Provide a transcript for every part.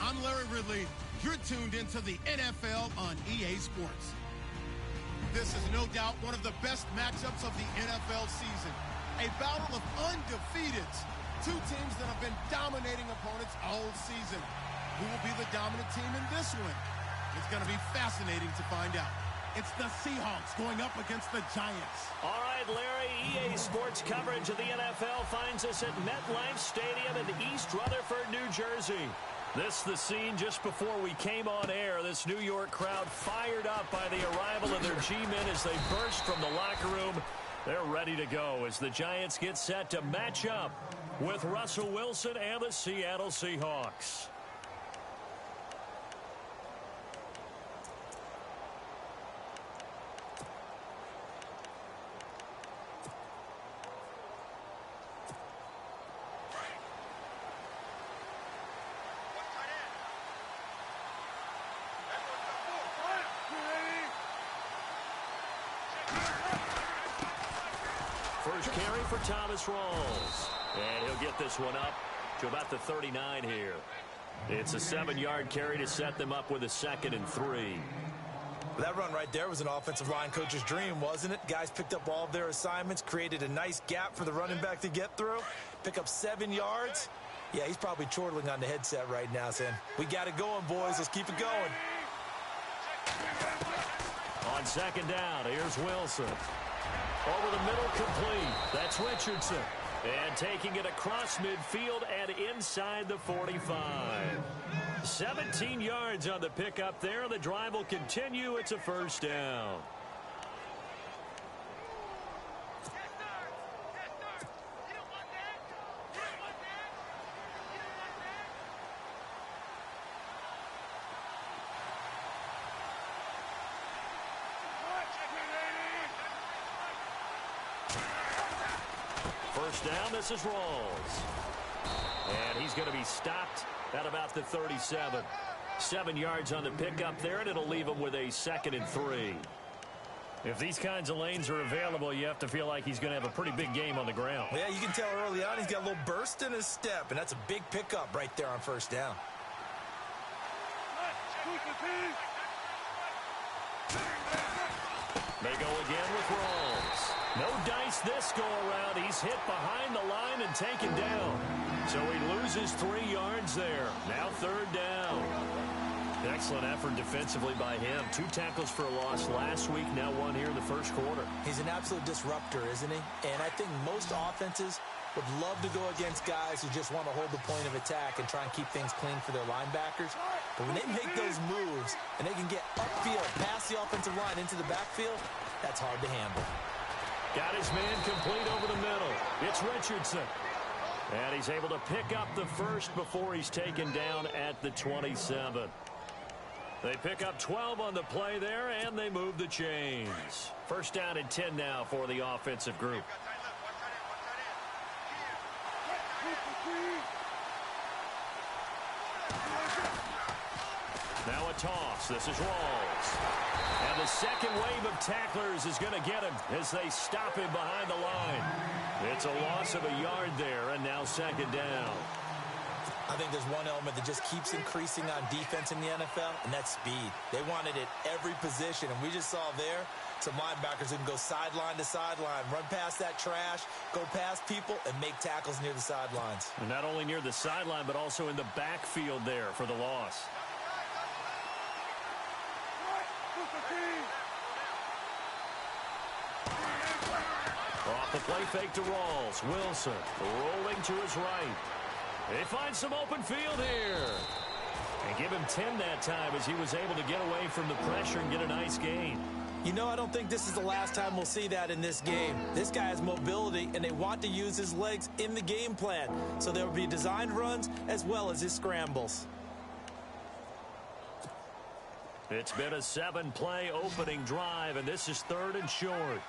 I'm Larry Ridley. You're tuned into the NFL on EA Sports. This is no doubt one of the best matchups of the NFL season. A battle of undefeateds. Two teams that have been dominating opponents all season. Who will be the dominant team in this one? It's going to be fascinating to find out. It's the Seahawks going up against the Giants. All right, Larry, EA Sports coverage of the NFL finds us at MetLife Stadium in East Rutherford, New Jersey. This the scene just before we came on air. This New York crowd fired up by the arrival of their G-men as they burst from the locker room. They're ready to go as the Giants get set to match up with Russell Wilson and the Seattle Seahawks. First carry for Thomas Rawls. And he'll get this one up to about the 39 here. It's a 7-yard carry to set them up with a 2nd and 3. That run right there was an offensive line coach's dream, wasn't it? Guys picked up all of their assignments, created a nice gap for the running back to get through. Pick up 7 yards. Yeah, he's probably chortling on the headset right now, saying, we got it going, boys. Let's keep it going. On 2nd down, here's Wilson. Over the middle, complete. That's Richardson. And taking it across midfield and inside the 45. 17 yards on the pickup there. The drive will continue. It's a first down. First down, this is Rawls. And he's going to be stopped at about the 37. 7 yards on the pickup there, and it'll leave him with a 2nd and 3. If these kinds of lanes are available, you have to feel like he's going to have a pretty big game on the ground. Yeah, you can tell early on he's got a little burst in his step, and that's a big pickup right there on first down. They go again with Rawls. No dice this go-around. He's hit behind the line and taken down. So he loses 3 yards there. Now 3rd down. Excellent effort defensively by him. 2 tackles for a loss last week, now 1 here in the first quarter. He's an absolute disruptor, isn't he? And I think most offenses would love to go against guys who just want to hold the point of attack and try and keep things clean for their linebackers. But when they make those moves and they can get upfield, past the offensive line into the backfield, that's hard to handle. Got his man complete over the middle. It's Richardson. And he's able to pick up the first before he's taken down at the 27. They pick up 12 on the play there, and they move the chains. First down and 10 now for the offensive group. Now a toss. This is Rawls. And the second wave of tacklers is going to get him as they stop him behind the line. It's a loss of a yard there, and now 2nd down. I think there's one element that just keeps increasing on defense in the NFL, and that's speed. They want it at every position, and we just saw there some linebackers who can go sideline to sideline, run past that trash, go past people, and make tackles near the sidelines. And not only near the sideline, but also in the backfield there for the loss. Off the play fake to Rawls. Wilson rolling to his right. They find some open field here. And give him 10 that time as he was able to get away from the pressure and get a nice gain. You know, I don't think this is the last time we'll see that in this game. This guy has mobility, and they want to use his legs in the game plan. So there will be designed runs as well as his scrambles. It's been a 7-play opening drive, and this is 3rd and short.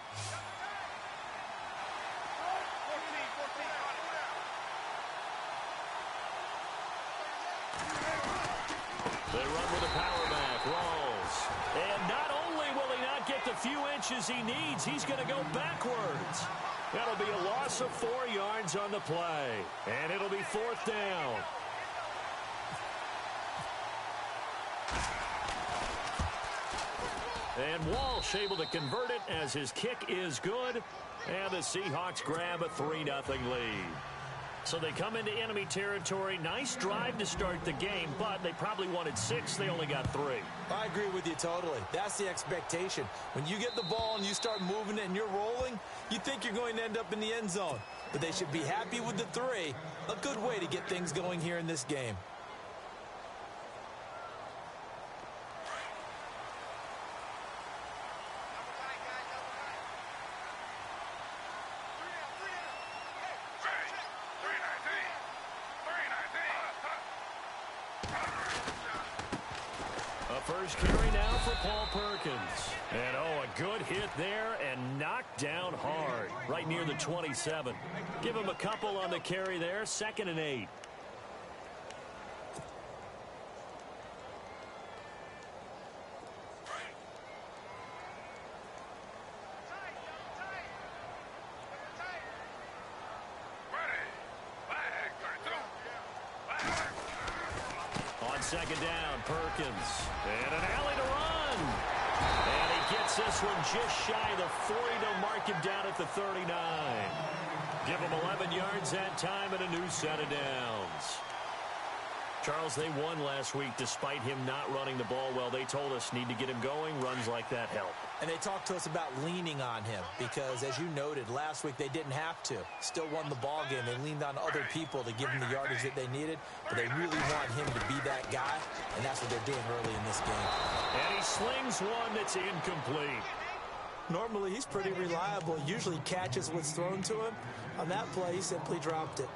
They run with a power back, Rawls. And not only will he not get the few inches he needs, he's going to go backwards. That'll be a loss of 4 yards on the play. And it'll be 4th down. And Walsh able to convert it as his kick is good. And the Seahawks grab a 3-0 lead. So they come into enemy territory. Nice drive to start the game, but they probably wanted 6. They only got 3. I agree with you totally. That's the expectation. When you get the ball and you start moving it and you're rolling, you think you're going to end up in the end zone. But they should be happy with the 3. A good way to get things going here in this game. First carry now for Paul Perkins. And, a good hit there and knocked down hard. Right near the 27. Give him a couple on the carry there. 2nd and 8. On 2nd down, Perkins. And an alley to run. And he gets this one just shy of the 40 to mark him down at the 39. Give him 11 yards that time and a new set of downs. Charles, they won last week despite him not running the ball well. They told us need to get him going. Runs like that help. And they talked to us about leaning on him because, as you noted, last week they didn't have to. Still won the ball game. They leaned on other people to give them the yardage that they needed, but they really want him to be that guy, and that's what they're doing early in this game. And he slings one that's incomplete. Normally, he's pretty reliable. Usually catches what's thrown to him. On that play, he simply dropped it.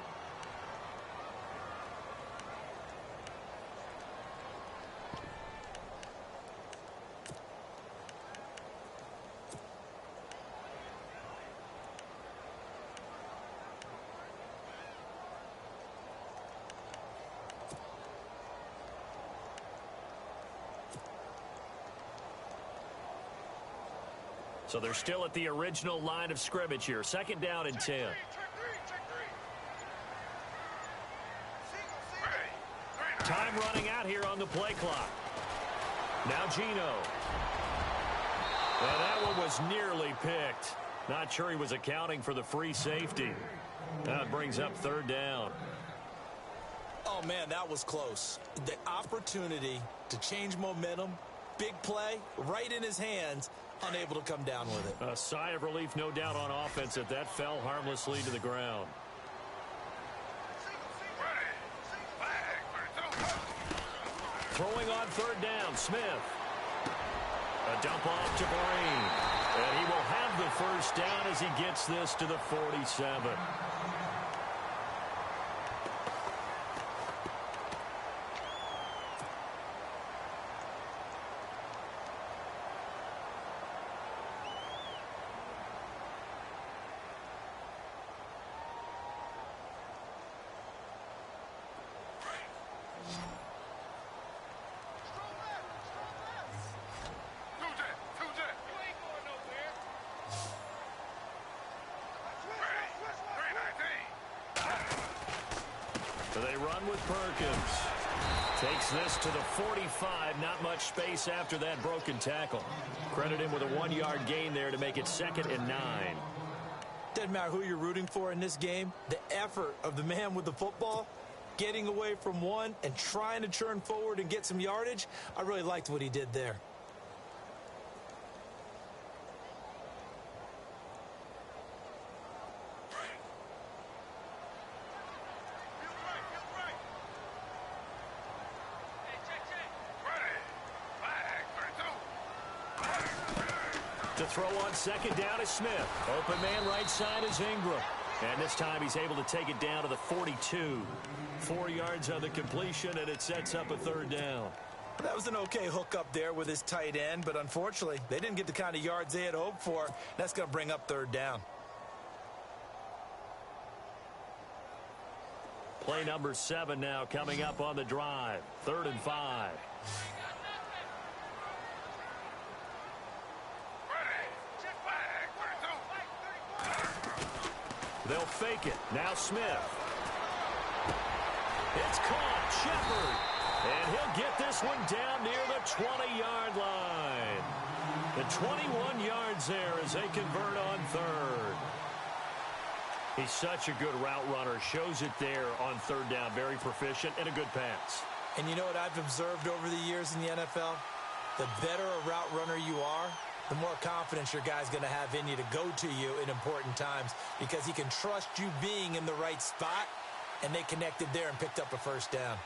So they're still at the original line of scrimmage here. 2nd down and 10. Time running out here on the play clock. Now Gino. And that one was nearly picked. Not sure he was accounting for the free safety. That brings up 3rd down. Oh, man, that was close. The opportunity to change momentum, big play, right in his hands, unable to come down with it. A sigh of relief, no doubt, on offense that that fell harmlessly to the ground. Throwing on 3rd down, Smith. A dump off to Breen. And he will have the 1st down as he gets this to the 47. They run with Perkins. Takes this to the 45. Not much space after that broken tackle. Credit him with a 1-yard gain there to make it 2nd and 9. Doesn't matter who you're rooting for in this game. The effort of the man with the football, getting away from one and trying to churn forward and get some yardage, I really liked what he did there. To throw on 2nd down is Smith. Open man right side is Ingram. And this time he's able to take it down to the 42. 4 yards on the completion, and it sets up a 3rd down. That was an okay hook up there with his tight end, but unfortunately, they didn't get the kind of yards they had hoped for. That's going to bring up 3rd down. Play number 7 now coming up on the drive. 3rd and 5. They'll fake it. Now Smith. It's caught. Shepard. And he'll get this one down near the 20-yard line. And 21 yards there as they convert on third. He's such a good route runner. Shows it there on third down. Very proficient and a good pass. And you know what I've observed over the years in the NFL? The better a route runner you are, the more confidence your guy's going to have in you to go to you in important times because he can trust you being in the right spot, and they connected there and picked up a first down.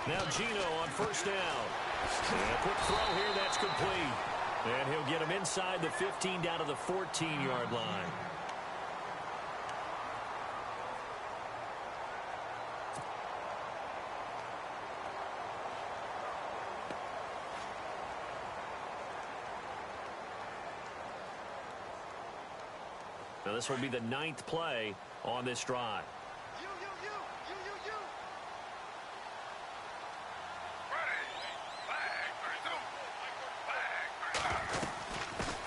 Now Gino on first down. And a quick throw here, that's complete. And he'll get him inside the 15 down to the 14-yard line. Now this will be the 9th play on this drive.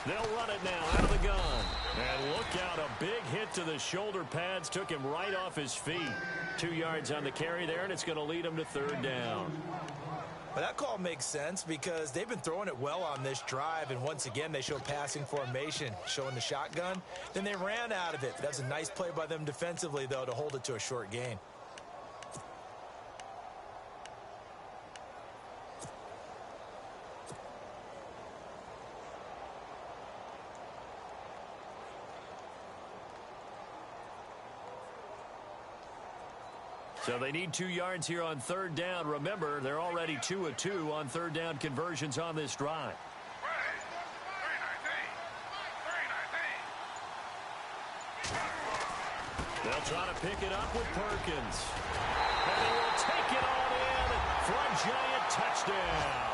They'll run it now out of the gun. And look out, a big hit to the shoulder pads. Took him right off his feet. 2 yards on the carry there, and it's going to lead him to third down. Well, that call makes sense because they've been throwing it well on this drive, and once again they show passing formation, showing the shotgun. Then they ran out of it. That's a nice play by them defensively, though, to hold it to a short gain. So they need 2 yards here on third down. Remember, they're already 2 of 2 on third down conversions on this drive. They'll try to pick it up with Perkins. And they will take it on in for a giant touchdown.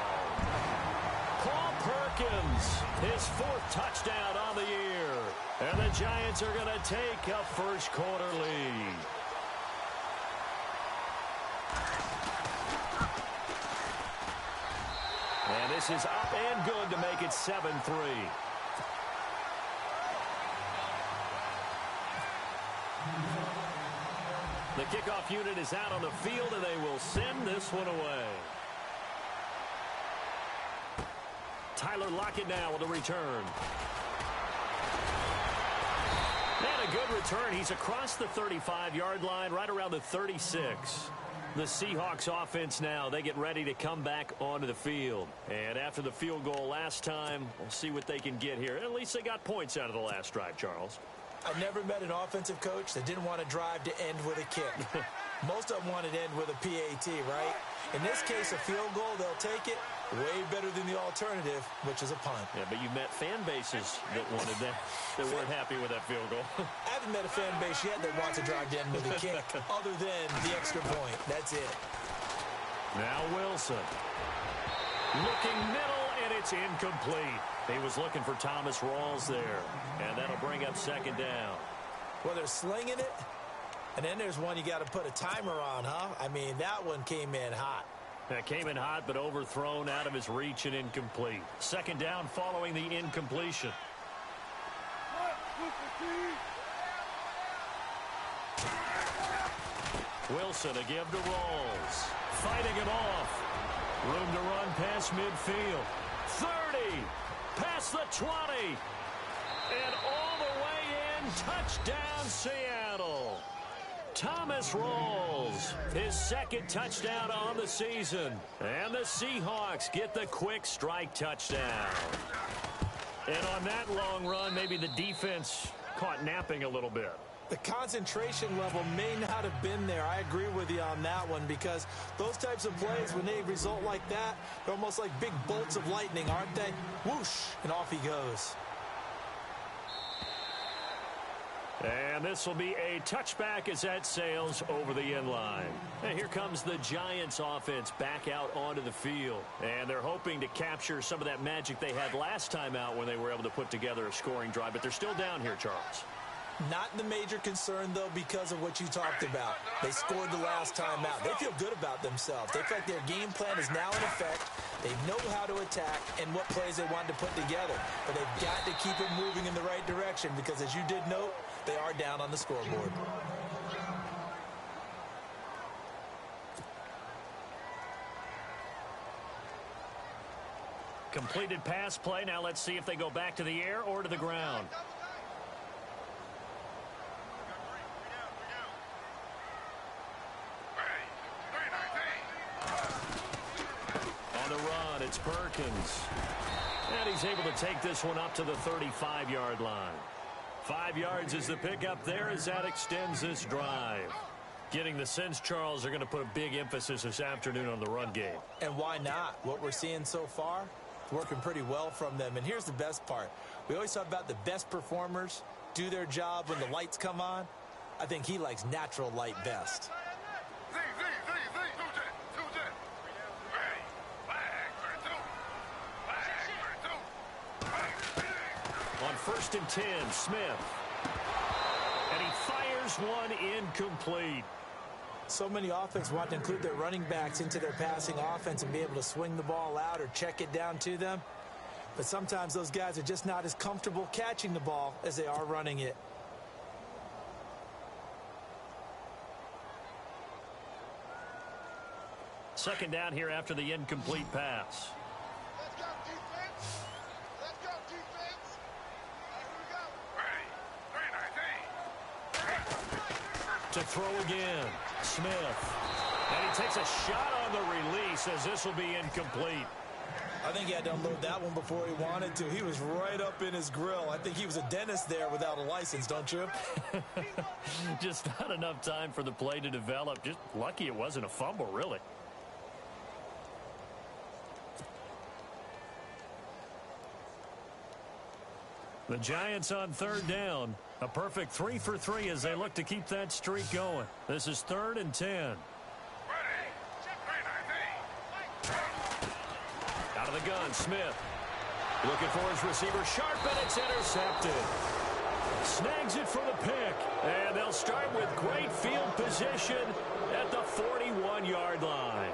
Paul Perkins, his 4th touchdown on the year. And the Giants are going to take a first quarter lead. And this is up and good to make it 7-3. The kickoff unit is out on the field, and they will send this one away. Tyler Lockett now with a return. And a good return. He's across the 35-yard line, right around the 36. The Seahawks offense now, they get ready to come back onto the field. And after the field goal last time, we'll see what they can get here. At least they got points out of the last drive, Charles. I've never met an offensive coach that didn't want to drive to end with a kick. Most of them wanted to end with a PAT, right? In this case, a field goal, they'll take it. Way better than the alternative, which is a punt. Yeah, but you've met fan bases that wanted that, that weren't happy with that field goal. I haven't met a fan base yet that wants to drive to end with a kick, other than the extra point. That's it. Now Wilson. Looking middle, and it's incomplete. He was looking for Thomas Rawls there, and that'll bring up second down. Well, they're slinging it, and then there's one you got to put a timer on, huh? I mean, that one came in hot. That came in hot, but overthrown out of his reach and incomplete. Second down following the incompletion. Wilson a give to Rawls. Fighting him off. Room to run past midfield. 30. Past the 20. And all the way in. Touchdown, Seattle. Thomas Rawls, his 2nd touchdown on the season. And the Seahawks get the quick strike touchdown. And on that long run, maybe the defense caught napping a little bit. The concentration level may not have been there. I agree with you on that one because those types of plays, when they result like that, they're almost like big bolts of lightning, aren't they? Whoosh, and off he goes. And this will be a touchback as that sails over the end line. And here comes the Giants offense back out onto the field. And they're hoping to capture some of that magic they had last time out when they were able to put together a scoring drive. But they're still down here, Charles. Not the major concern, though, because of what you talked about. They scored the last time out. They feel good about themselves. They feel like their game plan is now in effect. They know how to attack and what plays they want to put together. But they've got to keep it moving in the right direction because, as you did note, they are yard down on the scoreboard. Completed pass play. Now let's see if they go back to the air or to the ground. On the run, it's Perkins. And he's able to take this one up to the 35-yard line. 5 yards is the pickup there as that extends this drive. Getting the sense, Charles, are going to put a big emphasis this afternoon on the run game. And why not? What we're seeing so far, it's working pretty well from them. And here's the best part. We always talk about the best performers do their job when the lights come on. I think he likes natural light best. On 1st and 10, Smith. And he fires one incomplete. So many offenses want to include their running backs into their passing offense and be able to swing the ball out or check it down to them. But sometimes those guys are just not as comfortable catching the ball as they are running it. Second down here after the incomplete pass. Let's go, defense. Let's go, defense. Here we go. To throw again, Smith. And he takes a shot on the release as this will be incomplete. I think he had to unload that one before he wanted to. He was right up in his grill. I think he was a dentist there without a license, don't you? Just not enough time for the play to develop. Just lucky it wasn't a fumble, really. The Giants on 3rd down. A perfect 3 for 3 as they look to keep that streak going. This is 3rd and 10. Out of the gun, Smith. Looking for his receiver, Sharp, and it's intercepted. Snags it for the pick. And they'll start with great field position at the 41-yard line.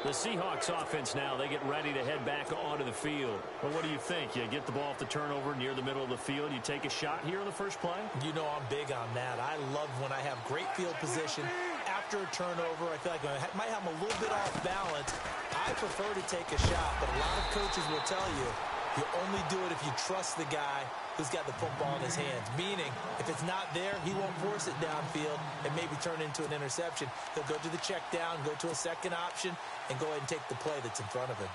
The Seahawks offense now, they get ready to head back onto the field. Well, what do you think? You get the ball off the turnover near the middle of the field. You take a shot here in the first play? You know I'm big on that. I love when I have great field position. After a turnover, I feel like I might have them a little bit off balance. I prefer to take a shot, but a lot of coaches will tell you, you only do it if you trust the guy who's got the football in his hands. Meaning, if it's not there, he won't force it downfield and maybe turn into an interception. He'll go to the check down, go to a second option, and go ahead and take the play that's in front of him.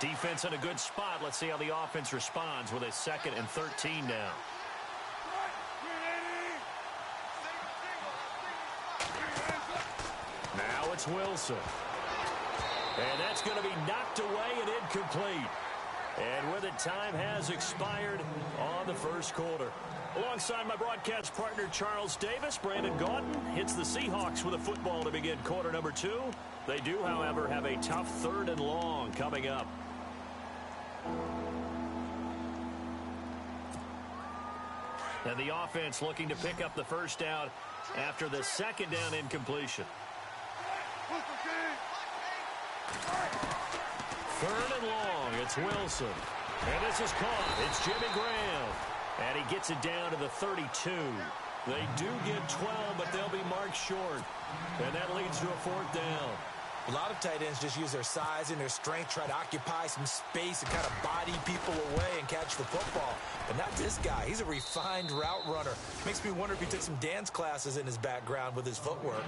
Defense in a good spot. Let's see how the offense responds with a 2nd and 13 now. Now it's Wilson. And that's going to be knocked away and incomplete. And with it, time has expired on the first quarter. Alongside my broadcast partner, Charles Davis, Brandon Gaudin hits the Seahawks with a football to begin quarter number 2. They do, however, have a tough 3rd and long coming up. And the offense looking to pick up the first down after the 2nd down incompletion. 3rd and long, it's Wilson. And this is caught. It's Jimmy Graham. And he gets it down to the 32. They do get 12, but they'll be marked short. And that leads to a 4th down. A lot of tight ends just use their size and their strength, try to occupy some space and kind of body people away and catch the football. But not this guy. He's a refined route runner. Makes me wonder if he took some dance classes in his background with his footwork.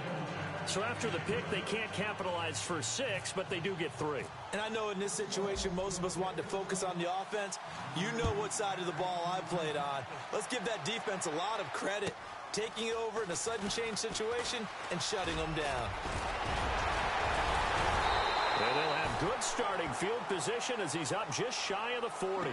So after the pick, they can't capitalize for 6, but they do get 3. And I know in this situation, most of us want to focus on the offense. You know what side of the ball I played on. Let's give that defense a lot of credit. Taking it over in a sudden change situation and shutting them down. And they'll have good starting field position as he's up just shy of the 40.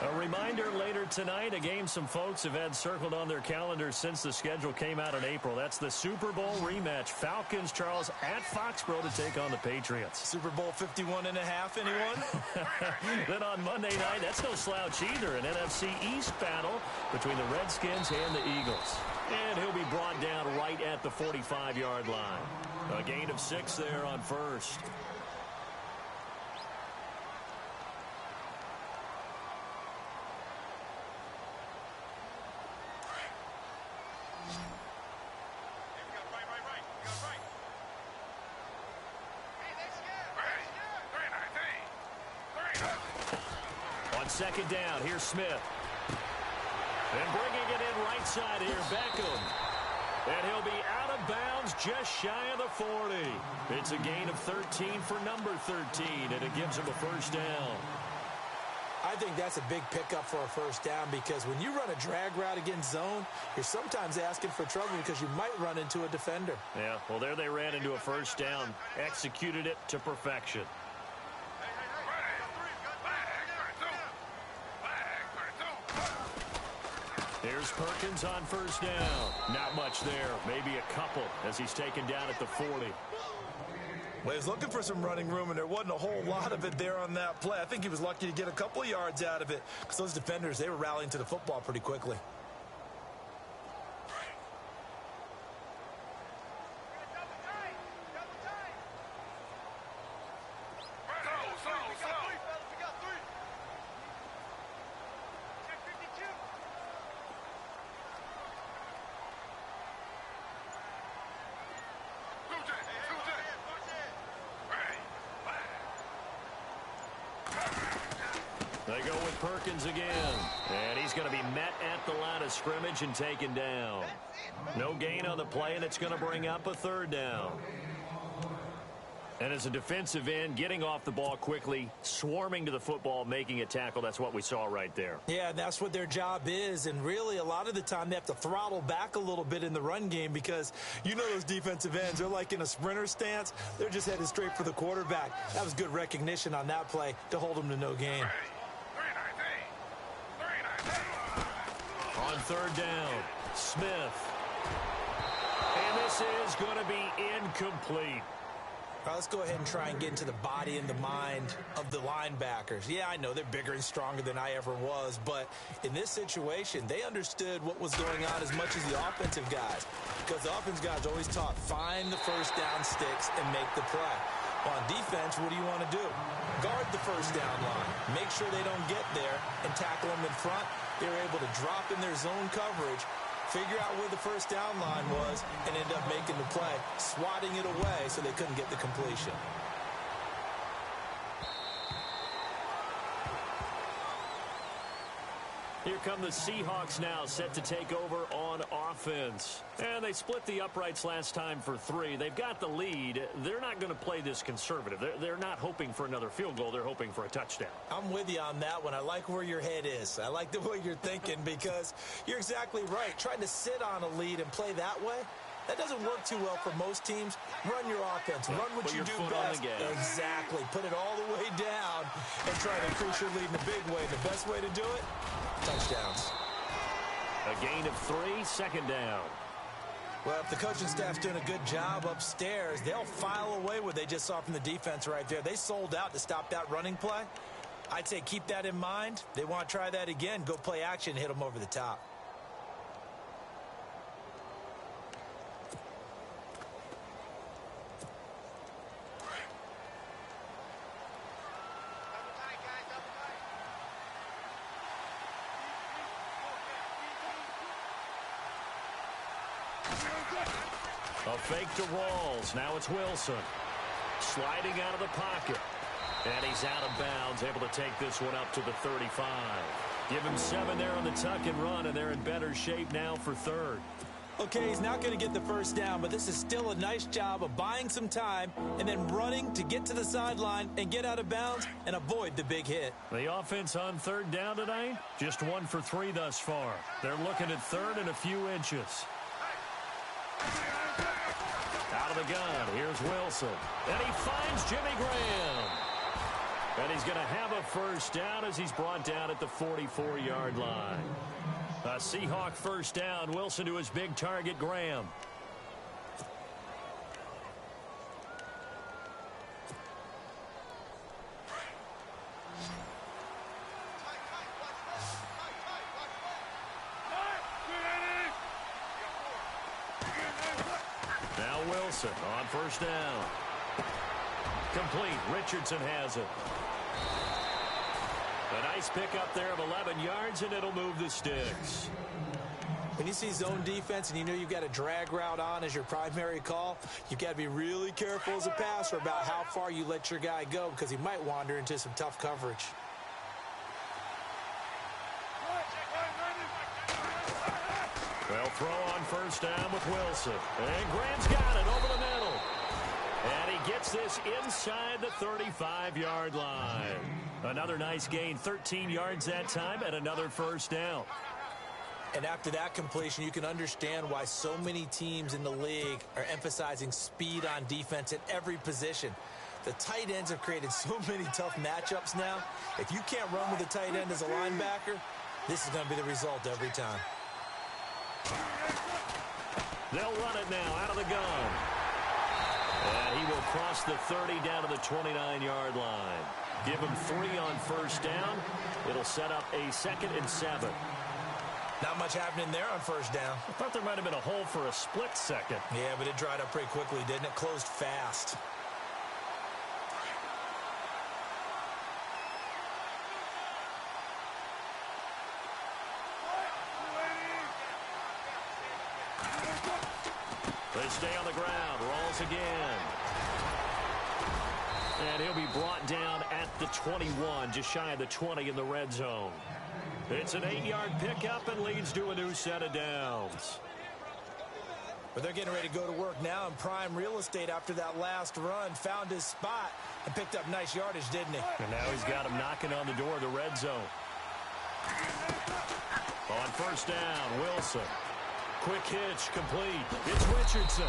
A reminder later tonight, a game some folks have had circled on their calendars since the schedule came out in April. That's the Super Bowl rematch. Falcons, Charles, at Foxborough to take on the Patriots. Super Bowl 51 and a half, anyone? Then on Monday night, that's no slouch either. An NFC East battle between the Redskins and the Eagles. And he'll be brought down right at the 45-yard line. A gain of 6 there on first. Second down, here's Smith. And bringing it in right side here, Beckham. And he'll be out of bounds just shy of the 40. It's a gain of 13 for number 13, and it gives him a first down. I think that's a big pickup for a first down because when you run a drag route against zone, you're sometimes asking for trouble because you might run into a defender. Yeah, well, there they ran into a first down, executed it to perfection. Here's Perkins on first down. Not much there. Maybe a couple as he's taken down at the 40. Well, he was looking for some running room, and there wasn't a whole lot of it there on that play. I think he was lucky to get a couple of yards out of it because those defenders, they were rallying to the football pretty quickly. They go with Perkins again. And he's going to be met at the line of scrimmage and taken down. No gain on the play, and it's going to bring up a third down. And as a defensive end, getting off the ball quickly, swarming to the football, making a tackle, that's what we saw right there. Yeah, that's what their job is. And really, a lot of the time, they have to throttle back a little bit in the run game because you know those defensive ends, they're like in a sprinter stance. They're just headed straight for the quarterback. That was good recognition on that play to hold them to no gain. On third down, Smith. And this is going to be incomplete. All right, let's go ahead and try and get into the body and the mind of the linebackers. Yeah, I know they're bigger and stronger than I ever was, but in this situation, they understood what was going on as much as the offensive guys, because the offensive guys always taught, find the first down sticks and make the play. On defense, what do you want to do? Guard the first down line. Make sure they don't get there and tackle them in front. They were able to drop in their zone coverage, figure out where the first down line was, and end up making the play, swatting it away so they couldn't get the completion. Here come the Seahawks now, set to take over on offense. And they split the uprights last time for 3. They've got the lead. They're not going to play this conservative. They're not hoping for another field goal. They're hoping for a touchdown. I'm with you on that one. I like where your head is. I like the way you're thinking because you're exactly right. Trying to sit on a lead and play that way, that doesn't work too well for most teams. Run your offense. Run what you do best. Exactly. Put it all the way down and try to increase your lead in a big way. The best way to do it, touchdowns. A gain of 3, second down. Well, if the coaching staff's doing a good job upstairs, they'll file away what they just saw from the defense right there. They sold out to stop that running play. I'd say keep that in mind. They want to try that again. Go play action, hit them over the top. A fake to Rawls. Now it's Wilson. Sliding out of the pocket. And he's out of bounds, able to take this one up to the 35. Give him 7 there on the tuck and run, and they're in better shape now for third. Okay, he's not going to get the first down, but this is still a nice job of buying some time and then running to get to the sideline and get out of bounds and avoid the big hit. The offense on third down tonight, just 1 for 3 thus far. They're looking at third and a few inches. Out of the the gun, here's Wilson. And he finds Jimmy Graham. And he's going to have a first down as he's brought down at the 44-yard line. A Seahawk first down. Wilson to his big target, Graham. Now Wilson on first down. Complete. Richardson has it. A nice pickup there of 11 yards, and it'll move the sticks. When you see zone defense and you know you've got a drag route on as your primary call, you've got to be really careful as a passer about how far you let your guy go because he might wander into some tough coverage. They'll throw on first down with Wilson. And Graham's got it over the middle. And he gets this inside the 35-yard line. Another nice gain, 13 yards that time, and another first down. And after that completion, you can understand why so many teams in the league are emphasizing speed on defense at every position. The tight ends have created so many tough matchups now. If you can't run with a tight end as a linebacker, this is going to be the result every time. They'll run it now out of the gun. And he will cross the 30 down to the 29-yard line. Give him 3 on first down. It'll set up a 2nd and 7. Not much happening there on first down. I thought there might have been a hole for a split second. Yeah, but it dried up pretty quickly, didn't it? Closed fast. They stay on the ground. Rolls again. And he'll be brought down at the 21, just shy of the 20 in the red zone. It's an 8-yard pickup and leads to a new set of downs. But they're getting ready to go to work now in prime real estate after that last run. Found his spot and picked up nice yardage, didn't he? And now he's got him knocking on the door of the red zone. On first down, Wilson. Quick hitch, complete. It's Richardson.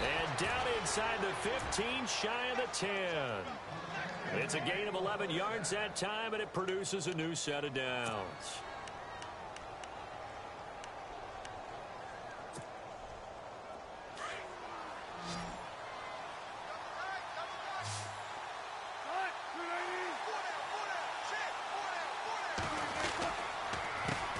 And down inside the 15, shy of the 10. It's a gain of 11 yards that time, and it produces a new set of downs.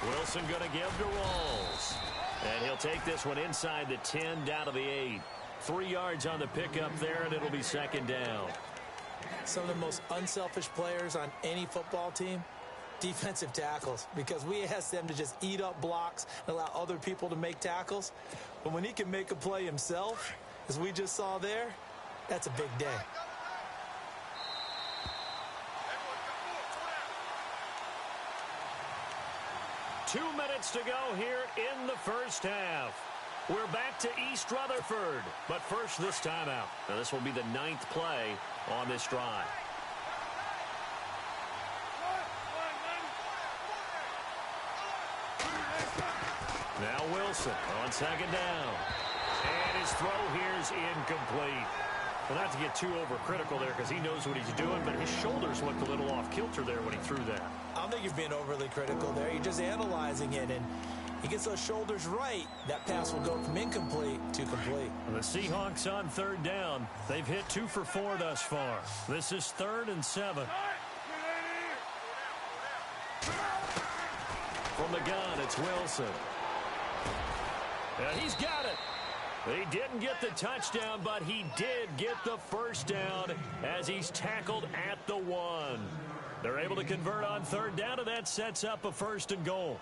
Wilson going to give to Rolls. And he'll take this one inside the 10 down to the 8. 3 yards on the pickup there, and it'll be 2nd down. Some of the most unselfish players on any football team, defensive tackles, because we ask them to just eat up blocks and allow other people to make tackles. But when he can make a play himself, as we just saw there, that's a big day. 2 minutes to go here in the first half. We're back to East Rutherford, but first this timeout. Now this will be the 9th play on this drive. Now Wilson on 2nd down. And his throw here is incomplete. Well, not to get too overcritical there because he knows what he's doing, but his shoulders looked a little off kilter there when he threw that. I don't think you're being overly critical there. You're just analyzing it, and he gets those shoulders right. That pass will go from incomplete to complete. And the Seahawks on 3rd down. They've hit 2 for 4 thus far. This is 3rd and 7. From the gun, it's Wilson. And he's got it. He didn't get the touchdown, but he did get the first down as he's tackled at the 1. They're able to convert on 3rd down, and that sets up a 1st and goal.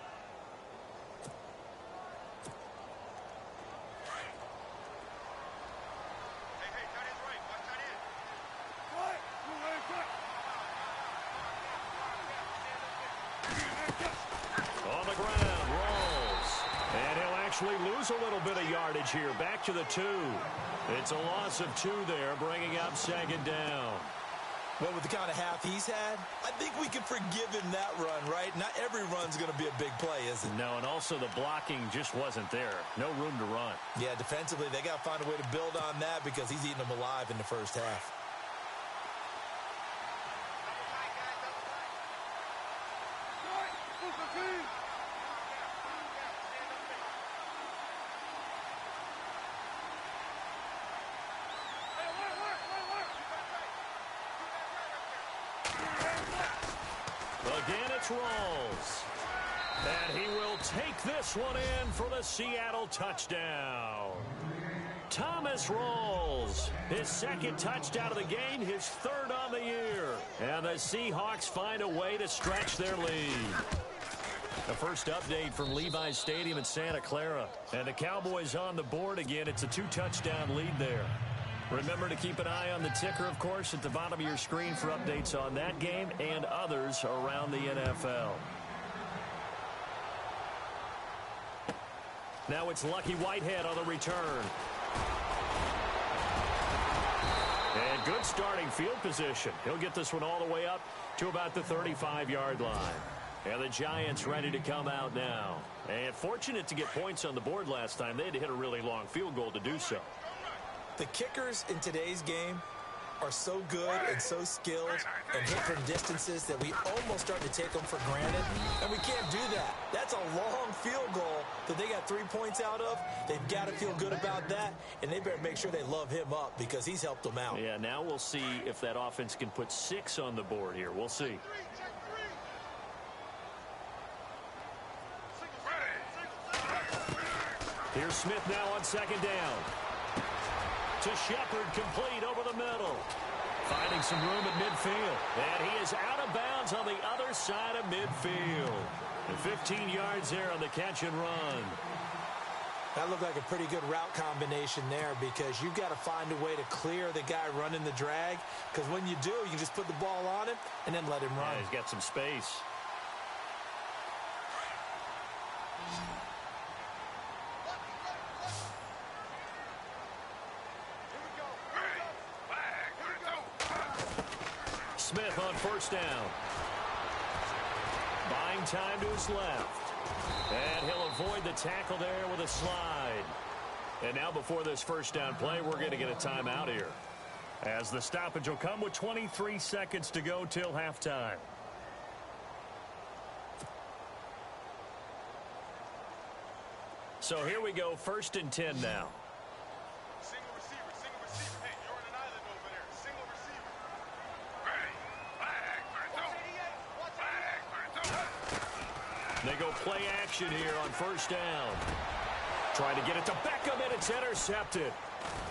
On the ground, rolls. And he'll actually lose a little bit of yardage here. Back to the 2. It's a loss of 2 there, bringing up 2nd down. Well, with the kind of half he's had, I think we can forgive him that run, right? Not every run's going to be a big play, is it? No, and also the blocking just wasn't there. No room to run. Yeah, defensively, they got to find a way to build on that because he's eating them alive in the first half. Again, it's Rawls. And he will take this one in for the Seattle touchdown. Thomas Rawls, his second touchdown of the game, his third on the year. And the Seahawks find a way to stretch their lead. The first update from Levi's Stadium in Santa Clara. And the Cowboys on the board again. It's a 2-touchdown lead there. Remember to keep an eye on the ticker, of course, at the bottom of your screen for updates on that game and others around the NFL. Now it's Lucky Whitehead on the return. And good starting field position. He'll get this one all the way up to about the 35-yard line. And the Giants ready to come out now. And fortunate to get points on the board last time. They had to hit a really long field goal to do so. The kickers in today's game are so good and so skilled and hit from distances that we almost start to take them for granted, and we can't do that. That's a long field goal that they got 3 points out of. They've got to feel good about that, and they better make sure they love him up because he's helped them out. Yeah, now we'll see if that offense can put 6 on the board here. We'll see. Here's Smith now on second down. To Shepard, complete over the middle. Finding some room at midfield. And he is out of bounds on the other side of midfield. And 15 yards there on the catch and run. That looked like a pretty good route combination there because you've got to find a way to clear the guy running the drag. Because when you do, you just put the ball on him and then let him run. Yeah, he's got some space. Smith on first down. Buying time to his left. And he'll avoid the tackle there with a slide. And now before this first down play, we're going to get a timeout here. As the stoppage will come with 23 seconds to go till halftime. So here we go, 1st and 10 now. Single receiver, single receiver. Hey, you're on an island over there. Single receiver. They go play action here on first down. Trying to get it to Beckham, and it's intercepted.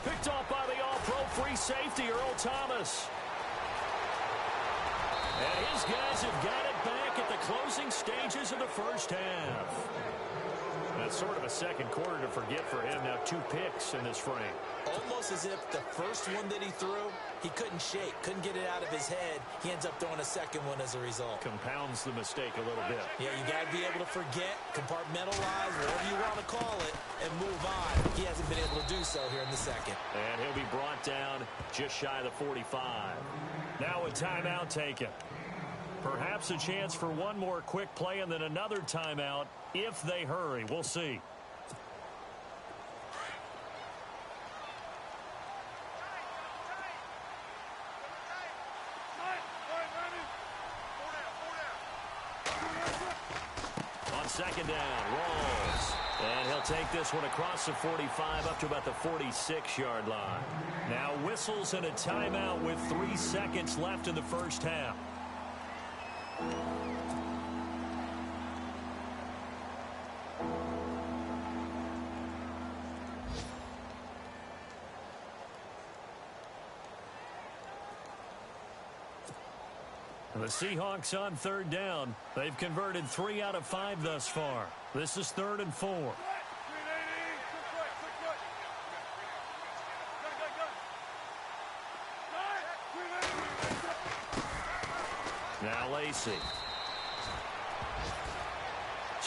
Picked off by the all-pro free safety, Earl Thomas. And his guys have got it back at the closing stages of the first half. That's sort of a second quarter to forget for him. Now 2 picks in this frame. Almost as if the first one that he threw, he couldn't shake, couldn't get it out of his head. He ends up throwing a second one as a result. Compounds the mistake a little bit. Yeah, you got to be able to forget, compartmentalize, whatever you want to call it, and move on. He hasn't been able to do so here in the second. And he'll be brought down just shy of the 45. Now a timeout taken. Perhaps a chance for one more quick play and then another timeout if they hurry. We'll see. On second down, Rawls. And he'll take this one across the 45 up to about the 46-yard line. Now whistles and a timeout with 3 seconds left in the first half. The Seahawks on third down. They've converted 3 out of 5 thus far. This is 3rd and 4. Now Lacey.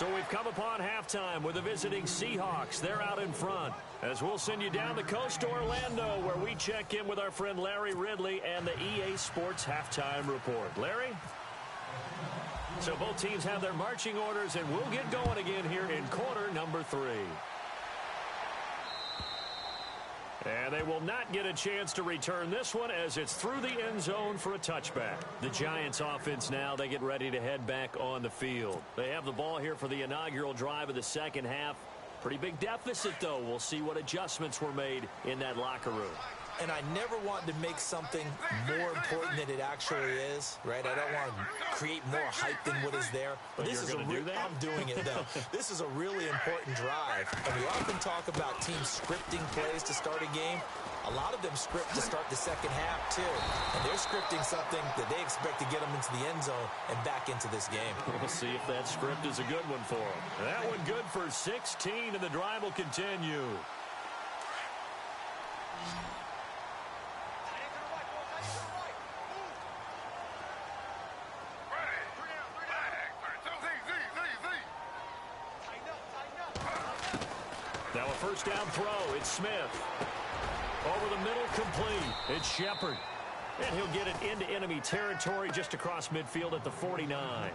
So we've come upon halftime with the visiting Seahawks. They're out in front. As we'll send you down the coast to Orlando, where we check in with our friend Larry Ridley and the EA Sports Halftime Report. Larry? So both teams have their marching orders, and we'll get going again here in quarter number 3. And they will not get a chance to return this one as it's through the end zone for a touchback. The Giants offense now, they get ready to head back on the field. They have the ball here for the inaugural drive of the second half. Pretty big deficit, though. We'll see what adjustments were made in that locker room. And I never want to make something more important than it actually is, right? I don't want to create more hype than what is there. But this is I'm doing it, though. This is a really important drive. And we often talk about teams scripting plays to start a game. A lot of them script to start the second half, too. And they're scripting something that they expect to get them into the end zone and back into this game. We'll see if that script is a good one for them. That one good for 16, and the drive will continue. Now a first down throw. It's Smith. Over the middle, complete. It's Shepard. And he'll get it into enemy territory just across midfield at the 49.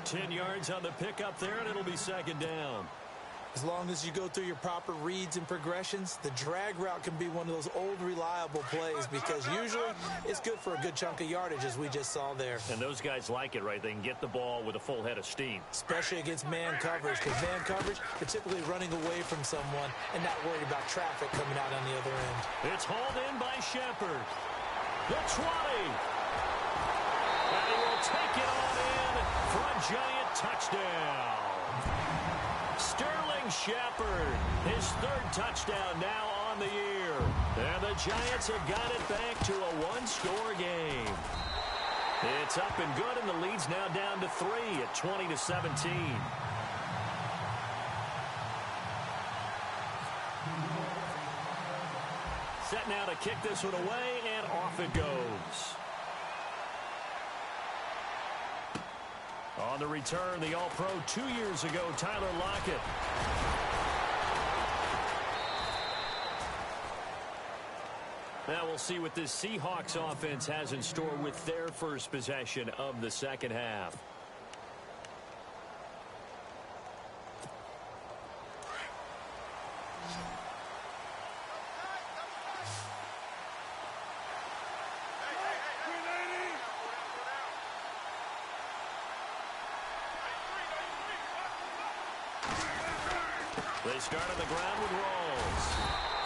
10 yards on the pickup there, and it'll be second down. As long as you go through your proper reads and progressions, the drag route can be one of those old reliable plays because usually it's good for a good chunk of yardage, as we just saw there. And those guys like it, right? They can get the ball with a full head of steam. Especially against man coverage, because man coverage, you're typically running away from someone and not worried about traffic coming out on the other end. It's hauled in by Shepard. The 20. And he will take it on in for a Giant touchdown. Sterling Shepard, his third touchdown now on the year. And the Giants have got it back to a one-score game. It's up and good, and the lead's now down to 3 at 20-17. Set now to kick this one away, and off it goes. On the return, the All-Pro 2 years ago, Tyler Lockett. Now we'll see what this Seahawks offense has in store with their first possession of the second half. They start on the ground with Rawls.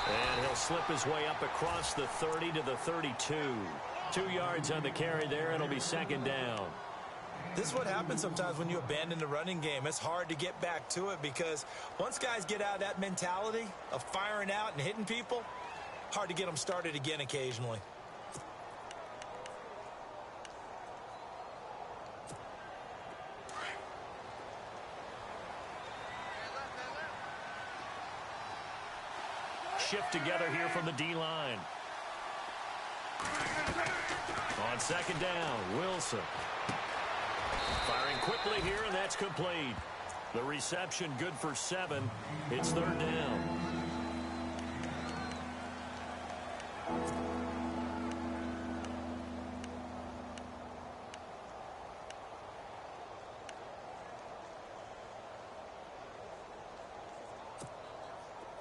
And he'll slip his way up across the 30 to the 32. 2 yards on the carry there, and it'll be second down. This is what happens sometimes when you abandon the running game. It's hard to get back to it because once guys get out of that mentality of firing out and hitting people, hard to get them started again occasionally. Shift together here from the D-line. On second down, Wilson. Firing quickly here, and that's complete. The reception good for 7. It's third down.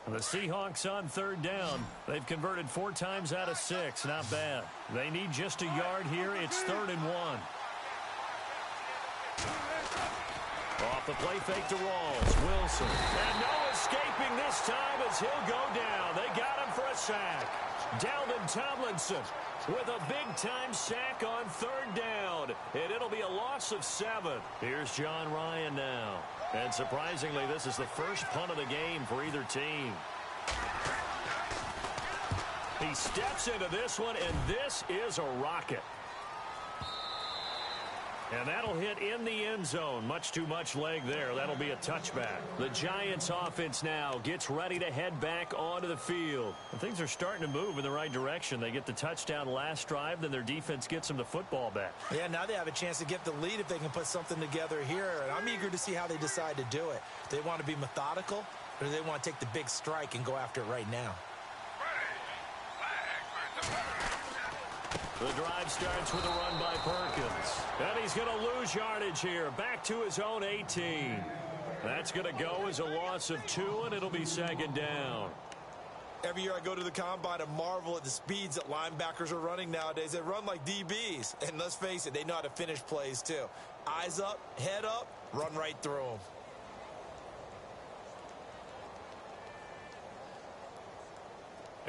The Seahawks on third down. They've converted 4 times out of 6. Not bad. They need just a yard here. It's 3rd and 1. Off the play fake to Rawls. Wilson. And no escaping this time as he'll go down. They got him for a sack. Dalvin Tomlinson with a big-time sack on third down. And it'll be a loss of 7. Here's John Ryan now. And surprisingly, this is the first punt of the game for either team. He steps into this one, and this is a rocket. And that'll hit in the end zone. Much too much leg there. That'll be a touchback. The Giants offense now gets ready to head back onto the field. And things are starting to move in the right direction. They get the touchdown last drive, then their defense gets them the football back. Yeah, now they have a chance to get the lead if they can put something together here. And I'm eager to see how they decide to do it. Do they want to be methodical, or do they want to take the big strike and go after it right now? The drive starts with a run by Perkins. And he's going to lose yardage here. Back to his own 18. That's going to go as a loss of 2, and it'll be second down. Every year I go to the combine and marvel at the speeds that linebackers are running nowadays. They run like DBs. And let's face it, they know how to finish plays too. Eyes up, head up, run right through them.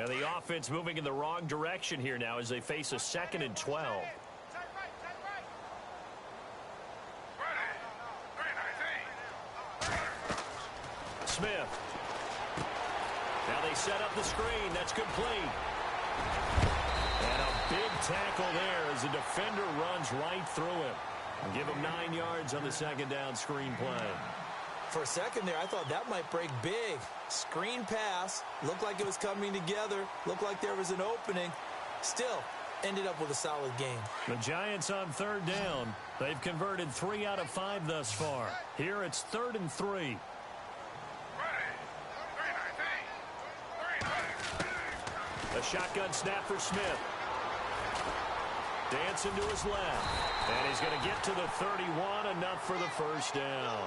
And the offense moving in the wrong direction here now as they face a 2nd and 12. Smith. Now they set up the screen. That's complete. And a big tackle there as the defender runs right through him. And give him 9 yards on the second down screen play. For a second there, I thought that might break big. Screen pass. Looked like it was coming together. Looked like there was an opening. Still, ended up with a solid game. The Giants on 3rd down. They've converted 3 out of 5 thus far. Here it's 3rd and 3. A shotgun snap for Smith. Dancing to his left. And he's going to get to the 31, enough for the first down.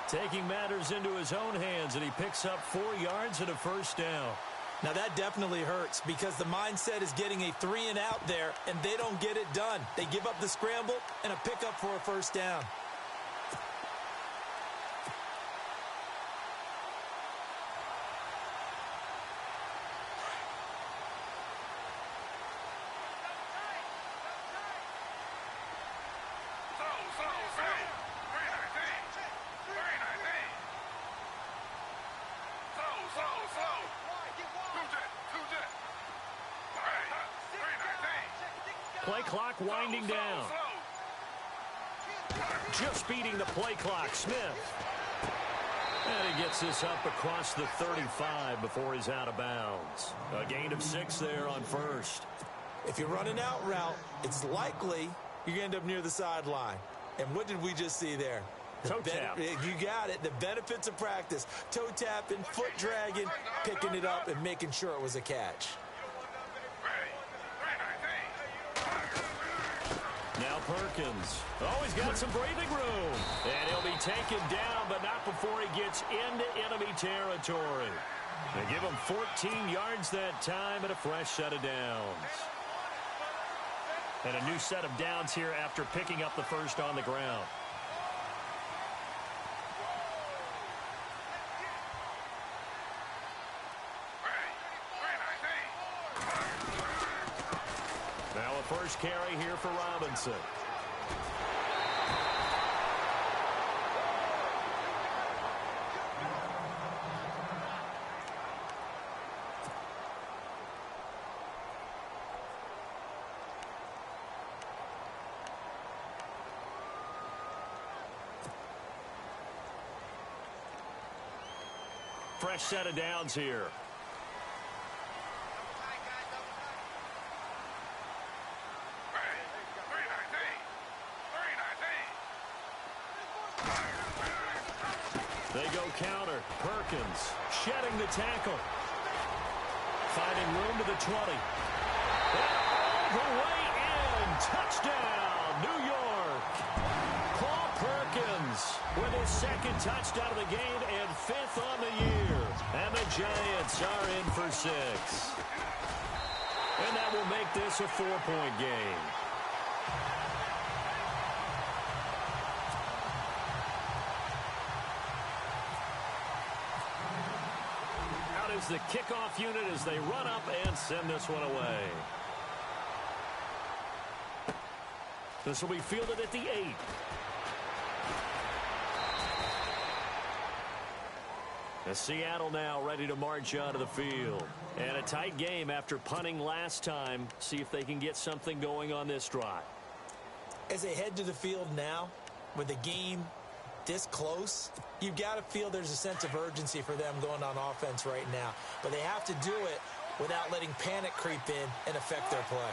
Taking matters into his own hands, and he picks up 4 yards and a first down. Now that definitely hurts because the mindset is getting a 3 and out there, and they don't get it done. They give up the scramble and a pickup for a first down. Play clock winding down. Just beating the play clock, Smith. And he gets this up across the 35 before he's out of bounds. A gain of 6 there on first. If you run an out route, it's likely you end up near the sideline. And what did we just see there? Toe tap. You got it. The benefits of practice. Toe tapping, foot dragging, picking it up, and making sure it was a catch. Now Perkins. Oh, he's got some breathing room. And he'll be taken down, but not before he gets into enemy territory. They give him 14 yards that time and a fresh set of downs. And a new set of downs here after picking up the first on the ground. Now a first carry here for Robinson. Fresh set of downs here. They go counter. Perkins shedding the tackle. Finding room to the 20. All the way in. Touchdown, New York. Paul Perkins with his second touchdown of the game and 5th on the year. And the Giants are in for 6. And that will make this a 4-point game. Out is the kickoff unit as they run up and send this one away. This will be fielded at the 8. And Seattle now ready to march onto the field. And a tight game after punting last time. See if they can get something going on this drive. As they head to the field now, with the game this close, you've got to feel there's a sense of urgency for them going on offense right now. But they have to do it without letting panic creep in and affect their play.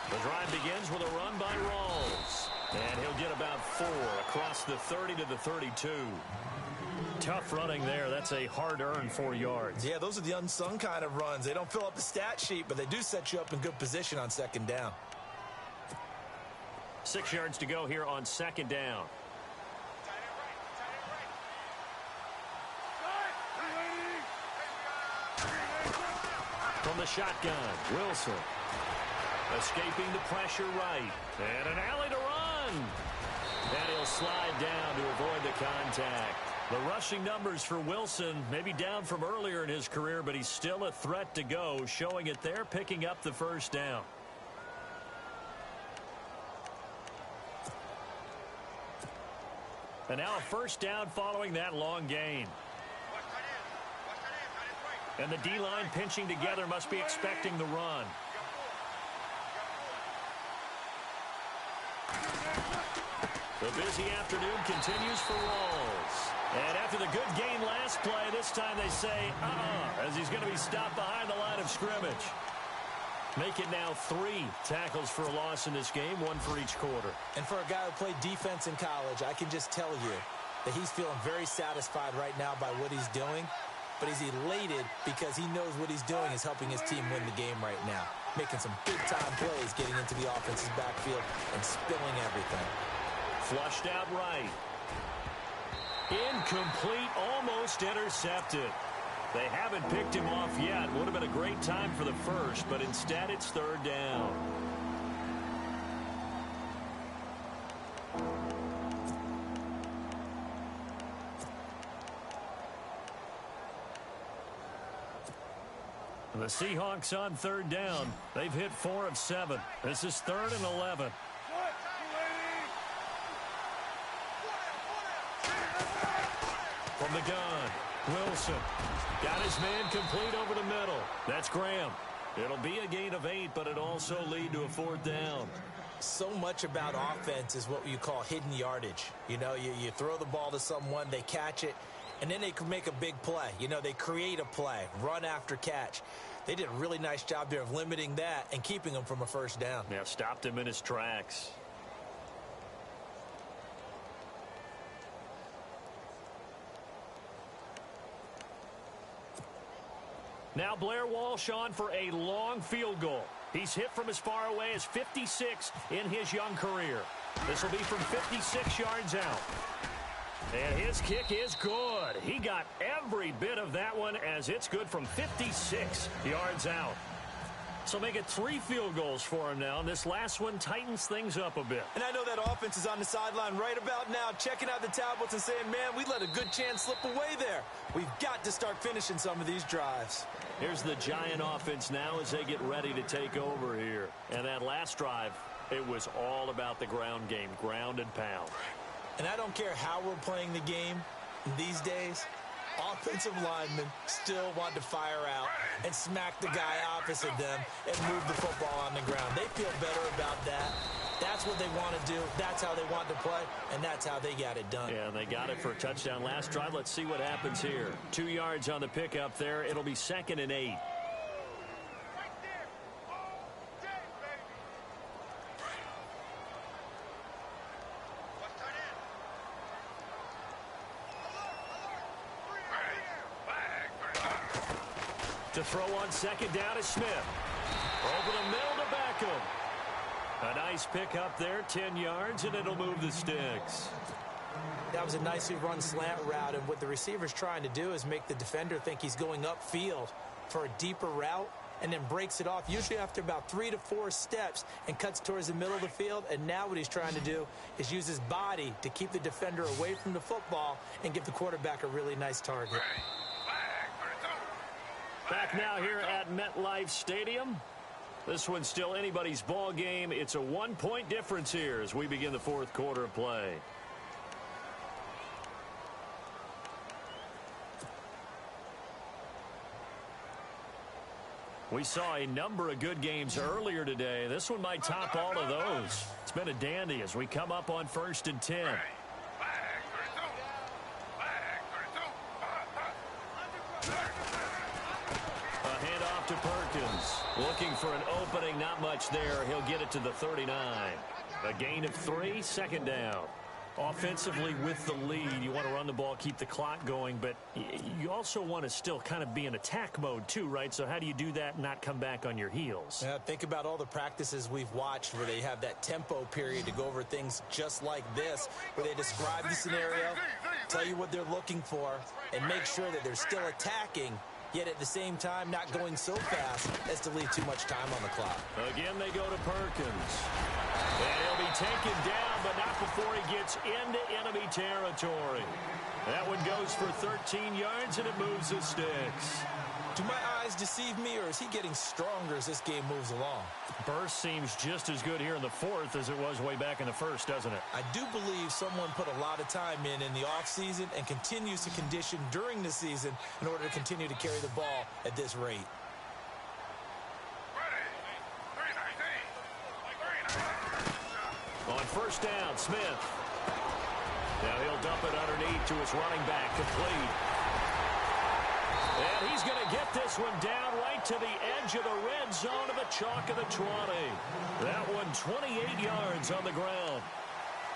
The drive begins with a run by Rawls. And he'll get about 4 across the 30 to the 32. Tough running there. That's a hard-earned 4 yards. Yeah, those are the unsung kind of runs. They don't fill up the stat sheet, but they do set you up in good position on second down. 6 yards to go here on second down. From the shotgun, Wilson. Escaping the pressure right. And an alley to run. And he'll slide down to avoid the contact. The rushing numbers for Wilson maybe down from earlier in his career, but he's still a threat to go, showing it there, picking up the first down. And now a first down following that long gain. And the D-line pinching together, must be expecting the run. The busy afternoon continues for Rawls. And after the good gain last play, this time they say, as he's going to be stopped behind the line of scrimmage. Make it now 3 tackles for a loss in this game, 1 for each quarter. And for a guy who played defense in college, I can just tell you that he's feeling very satisfied right now by what he's doing. But he's elated because he knows what he's doing is helping his team win the game right now. Making some big-time plays, getting into the offense's backfield and spilling everything. Flushed out right. Incomplete, almost intercepted. They haven't picked him off yet. Would have been a great time for the first, but instead it's third down. The Seahawks on third down. They've hit 4 of 7. This is 3rd and 11. From the gun, Wilson got his man complete over the middle. That's Graham. It'll be a gain of 8, but it also lead to a 4th down. So much about offense is what you call hidden yardage. You know, you throw the ball to someone, they catch it, and then they can make a big play. You know, they create a play, run after catch. They did a really nice job there of limiting that and keeping him from a first down. Yeah, stopped him in his tracks. Now Blair Walsh on for a long field goal. He's hit from as far away as 56 in his young career. This will be from 56 yards out. And his kick is good. He got every bit of that one as it's good from 56 yards out. So make it 3 field goals for him now. And this last one tightens things up a bit. And I know that offense is on the sideline right about now, checking out the tablets and saying, man, we let a good chance slip away there. We've got to start finishing some of these drives. Here's the Giant offense now as they get ready to take over here. And that last drive, it was all about the ground game, ground and pound. And I don't care how we're playing the game these days, offensive linemen still want to fire out and smack the guy opposite them and move the football on the ground. They feel better about that. That's what they want to do. That's how they want to play, and that's how they got it done. Yeah, and they got it for a touchdown last drive. Let's see what happens here. 2 yards on the pickup there. It'll be 2nd and 8. To throw on second down is Smith. Over the middle to Beckham. A nice pickup there, 10 yards, and it'll move the sticks. That was a nicely run slant route, and what the receiver's trying to do is make the defender think he's going upfield for a deeper route and then breaks it off, usually after about 3 to 4 steps, and cuts towards the middle of the field. And now what he's trying to do is use his body to keep the defender away from the football and give the quarterback a really nice target. Back now here at MetLife Stadium. This one's still anybody's ball game. It's a 1-point difference here as we begin the 4th quarter of play. We saw a number of good games earlier today. This one might top all of those. It's been a dandy as we come up on 1st and 10. A handoff to Perkins. Looking for an opening, not much there. He'll get it to the 39. A gain of 3, 2nd down. Offensively with the lead, you want to run the ball, keep the clock going, but you also want to still kind of be in attack mode too, right? So how do you do that and not come back on your heels? Yeah, think about all the practices we've watched where they have that tempo period to go over things just like this, where they describe the scenario, tell you what they're looking for, and make sure that they're still attacking, yet at the same time not going so fast as to leave too much time on the clock. Again, they go to Perkins. And he'll be taken down, but not before he gets into enemy territory. That one goes for 13 yards, and it moves the sticks. Do my eyes deceive me, or is he getting stronger as this game moves along? Burst seems just as good here in the 4th as it was way back in the 1st, doesn't it? I do believe someone put a lot of time in the offseason and continues to condition during the season in order to continue to carry the ball at this rate. On 1st down, Smith. Now he'll dump it underneath to his running back, complete. And he's going to get this one down right to the edge of the red zone of the chalk of the 20. That one 28 yards on the ground.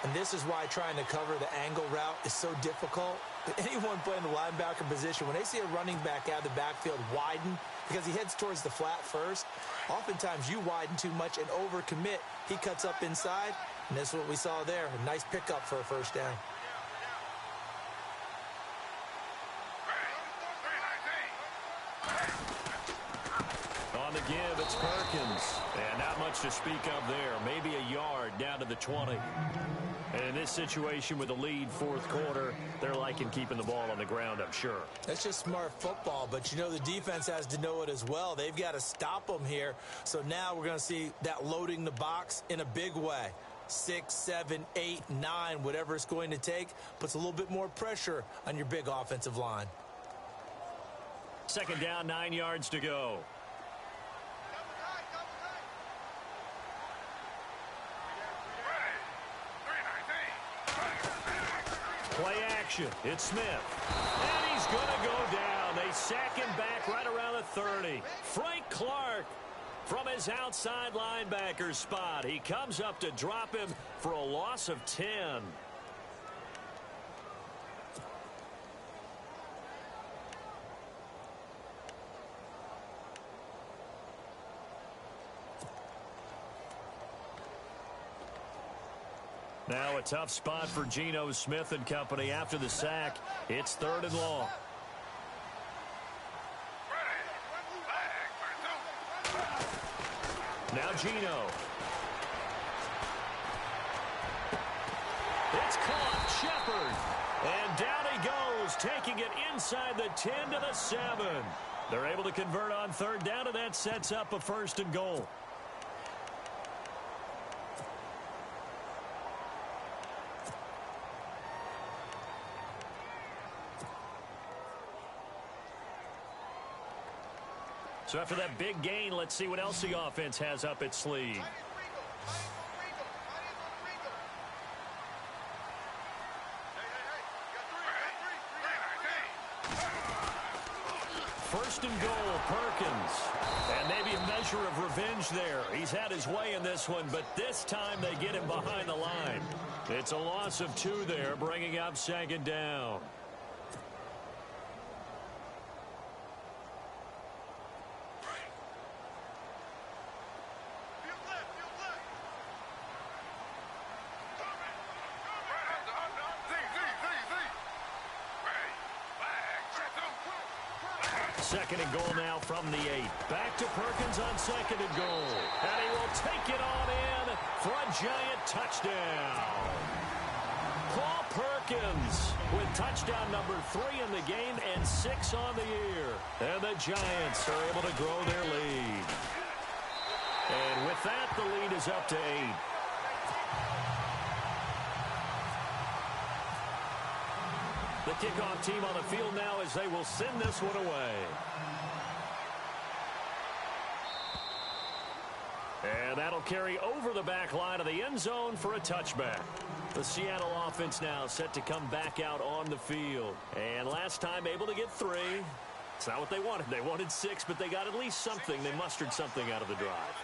And this is why trying to cover the angle route is so difficult. Anyone playing the linebacker position, when they see a running back out of the backfield widen because he heads towards the flat first, oftentimes you widen too much and overcommit. He cuts up inside, and this is what we saw there. A nice pickup for a 1st down. On the give, it's Perkins. And not much to speak of there. Maybe a yard down to the 20. And in this situation with the lead 4th quarter, they're liking keeping the ball on the ground, I'm sure. That's just smart football, but you know the defense has to know it as well. They've got to stop them here. So now we're going to see that loading the box in a big way. 6, 7, 8, 9, whatever it's going to take, puts a little bit more pressure on your big offensive line. 2nd down, 9 yards to go. Play action. It's Smith. And he's going to go down. They sack him back right around the 30. Frank Clark from his outside linebacker spot. He comes up to drop him for a loss of 10. Now a tough spot for Geno Smith and company after the sack. It's 3rd and long. Now Geno. It's caught. Shepard. And down he goes, taking it inside the 10 to the 7. They're able to convert on 3rd down, and that sets up a 1st and goal. So after that big gain, let's see what else the offense has up its sleeve. First and goal, Perkins. And maybe a measure of revenge there. He's had his way in this one, but this time they get him behind the line. It's a loss of 2 there, bringing up 2nd down. Second and goal now from the 8. Back to Perkins on 2nd and goal. And he will take it on in for a giant touchdown. Paul Perkins with touchdown number 3 in the game and 6 on the year. And the Giants are able to grow their lead. And with that, the lead is up to 8. The kickoff team on the field now as they will send this one away. And that'll carry over the back line of the end zone for a touchback. The Seattle offense now set to come back out on the field. And last time able to get 3. It's not what they wanted. They wanted 6, but they got at least something. They mustered something out of the drive.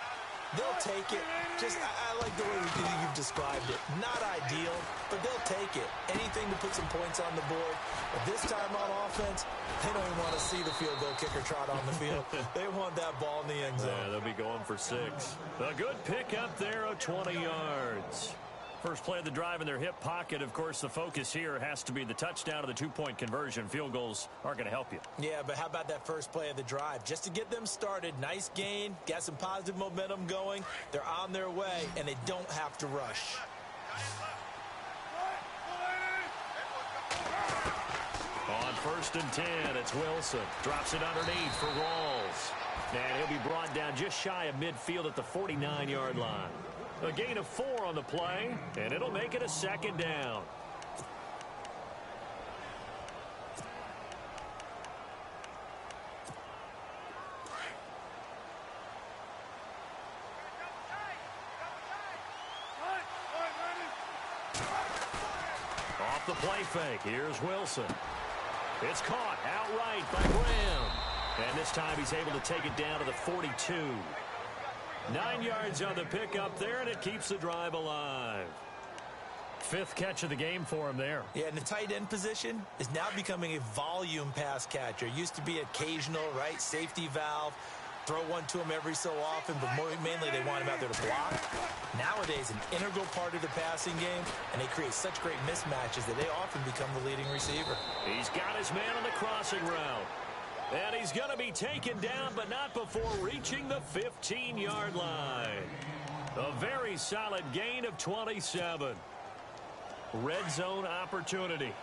They'll take it. I like the way you've described it. Not ideal, but they'll take it. Anything to put some points on the board. But this time on offense, they don't even want to see the field goal kicker trot on the field. They want that ball in the end zone. Yeah, they'll be going for 6. A good pickup there of 20 yards. First play of the drive in their hip pocket. Of course, the focus here has to be the touchdown or the 2-point conversion. Field goals aren't going to help you. Yeah, but how about that first play of the drive? Just to get them started, nice gain, got some positive momentum going. They're on their way, and they don't have to rush. On 1st and 10, it's Wilson. Drops it underneath for Rawls. And he'll be brought down just shy of midfield at the 49-yard line. A gain of 4 on the play, and it'll make it a 2nd down. Off the play fake, here's Wilson. It's caught outright by Graham. And this time he's able to take it down to the 42. 9 yards on the pickup there, and it keeps the drive alive. 5th catch of the game for him there. Yeah, and the tight end position is now becoming a volume pass catcher. Used to be occasional, right? Safety valve. Throw one to him every so often, but mainly they want him out there to block. Nowadays, an integral part of the passing game, and they create such great mismatches that they often become the leading receiver. He's got his man on the crossing route. And he's going to be taken down, but not before reaching the 15-yard line. A very solid gain of 27. Red zone opportunity.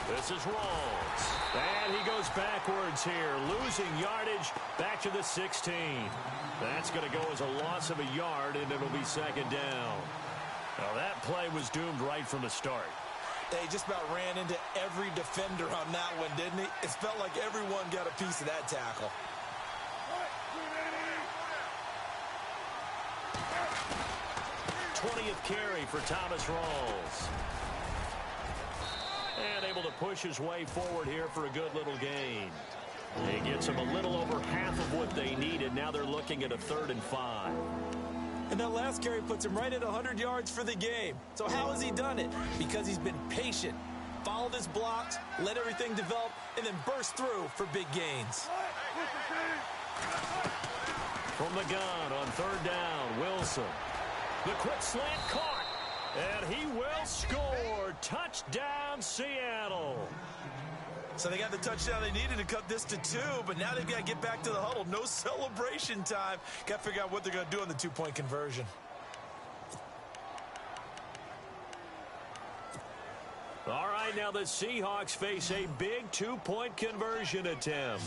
This is Rawls. And he goes backwards here, losing yardage back to the 16. That's going to go as a loss of a yard, and it'll be 2nd down. Now, that play was doomed right from the start. They just about ran into every defender on that one, didn't he? It felt like everyone got a piece of that tackle. '20th carry for Thomas Rawls. And able to push his way forward here for a good little gain. He gets them a little over half of what they needed. Now they're looking at a 3rd and 5. And that last carry puts him right at 100 yards for the game. So how has he done it? Because he's been patient, followed his blocks, let everything develop, and then burst through for big gains. From the gun on 3rd down, Wilson. The quick slant caught. And he will score. Touchdown, Seattle. So they got the touchdown they needed to cut this to 2, but now they've got to get back to the huddle. No celebration time. Got to figure out what they're going to do on the 2-point conversion. All right, now the Seahawks face a big 2-point conversion attempt.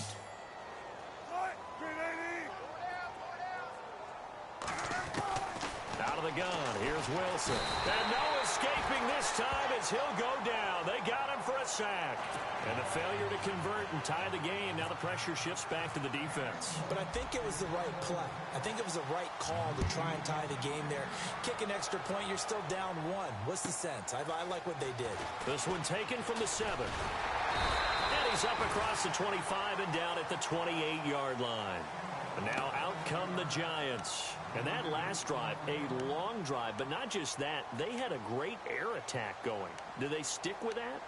Out of the gun, here's Wilson. And no escaping this time as he'll go down. They got him for a sack. And a failure to convert and tie the game. Now the pressure shifts back to the defense. But I think it was the right play. I think it was the right call to try and tie the game there. Kick an extra point, you're still down 1. What's the sense? I like what they did. This one taken from the 7. And he's up across the 25 and down at the 28-yard line. And now out come the Giants. And that last drive, a long drive, but not just that, they had a great air attack going. Do they stick with that?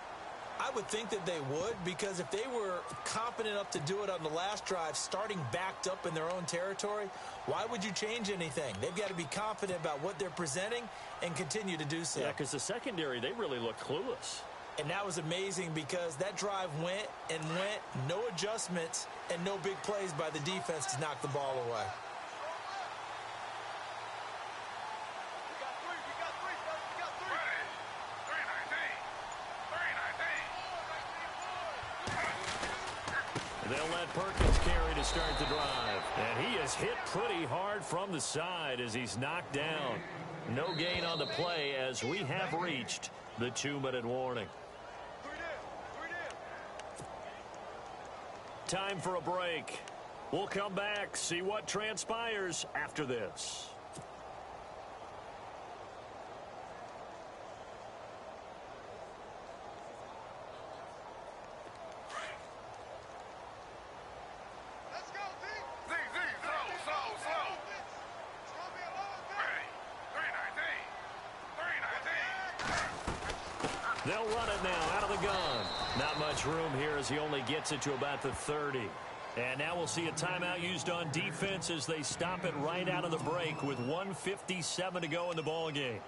I would think that they would, because if they were confident enough to do it on the last drive, starting backed up in their own territory, why would you change anything? They've got to be confident about what they're presenting and continue to do so. Yeah, because the secondary, they really looked clueless. And that was amazing because that drive went and went, no adjustments, and no big plays by the defense to knock the ball away. They'll let Perkins carry to start the drive. And he is hit pretty hard from the side as he's knocked down. No gain on the play as we have reached the 2-minute warning. time for a break. We'll come back, see what transpires after this. Let's go, Z. Z, slow. It's gonna be a long day. 319. They'll run it now out of the gun. Not much room here as he only gets it to about the 30. And now we'll see a timeout used on defense as they stop it right out of the break with 1:57 to go in the ball game.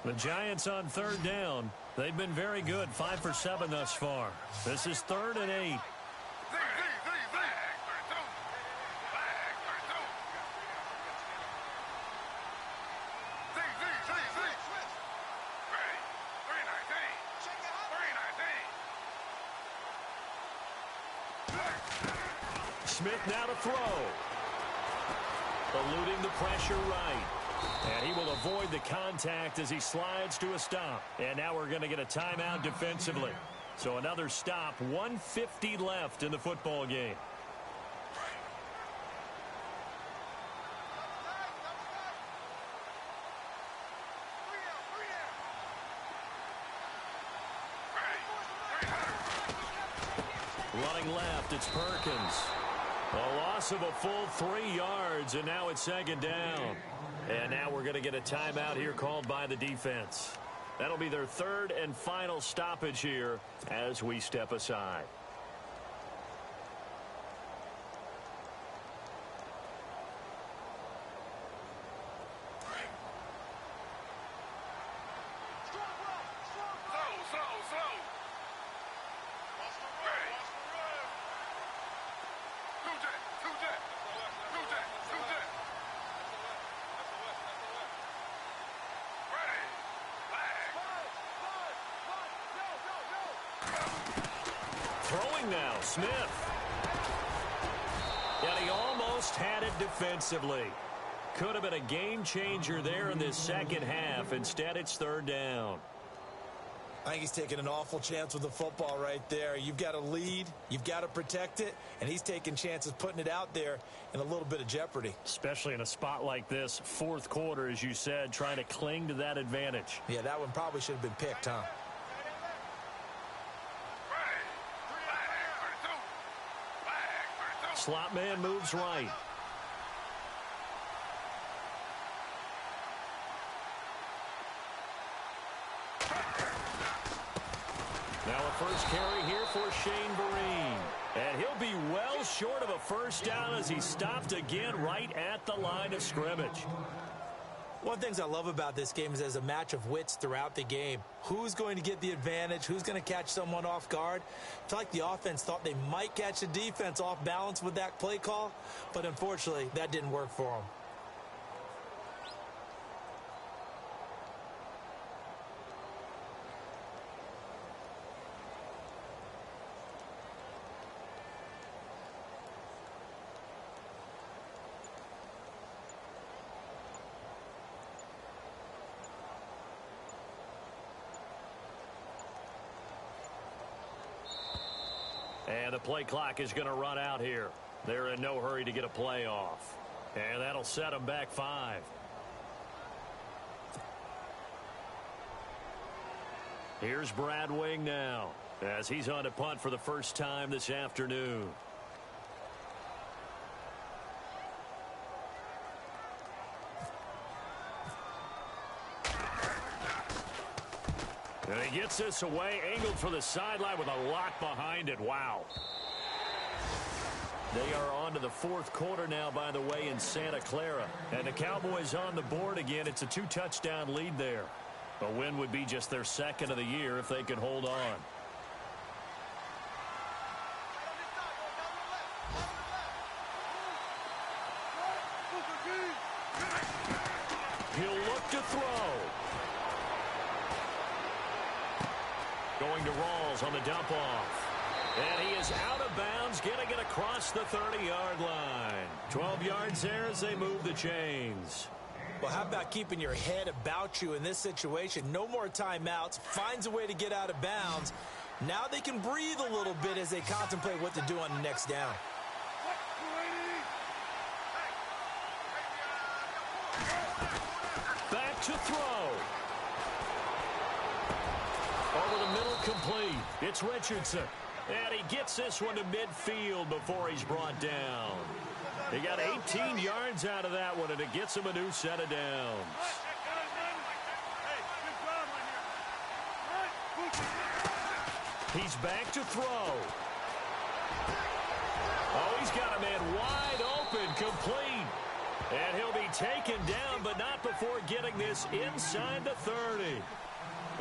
The Giants on third down. They've been very good, 5 for 7 thus far. This is 3rd and 8. Smith now to throw. Eluding the pressure right. And he will avoid the contact as he slides to a stop. And now we're going to get a timeout defensively. So another stop, 1:50 left in the football game. Running left, it's Perkins. A loss of a full 3 yards, and now it's 2nd down. And now we're going to get a timeout here called by the defense. That'll be their 3rd and final stoppage here as we step aside. Throwing now, Smith. And he almost had it defensively. Could have been a game changer there in this second half. Instead, it's 3rd down. I think he's taking an awful chance with the football right there. You've got to lead, you've got to protect it, and he's taking chances putting it out there in a little bit of jeopardy. Especially in a spot like this, 4th quarter, as you said, trying to cling to that advantage. Yeah, that one probably should have been picked, huh? Slot man moves right. Now a first carry here for Shane Vereen. And he'll be well short of a first down as he stopped again right at the line of scrimmage. One of the things I love about this game is there's a match of wits throughout the game. Who's going to get the advantage? Who's going to catch someone off guard? I feel like the offense thought they might catch the defense off balance with that play call, but unfortunately, that didn't work for them. And the play clock is going to run out here. They're in no hurry to get a play off. And that'll set them back 5. Here's Brad Wing now as he's on to punt for the first time this afternoon. And he gets this away, angled for the sideline with a lock behind it. Wow. They are on to the 4th quarter now, by the way, in Santa Clara. And the Cowboys on the board again. It's a 2-touchdown lead there. A win would be just their 2nd of the year if they could hold on. He'll look to throw. Going to Rawls on the dump off. And he is out of bounds, getting it across the 30-yard line. 12 yards there as they move the chains. Well, how about keeping your head about you in this situation? No more timeouts. Finds a way to get out of bounds. Now they can breathe a little bit as they contemplate what to do on the next down. Back to throw. Over the middle, complete. It's Richardson. And he gets this one to midfield before he's brought down. He got 18 yards out of that one, and it gets him a new set of downs. He's back to throw. Oh, he's got a man wide open, complete. And he'll be taken down, but not before getting this inside the 30.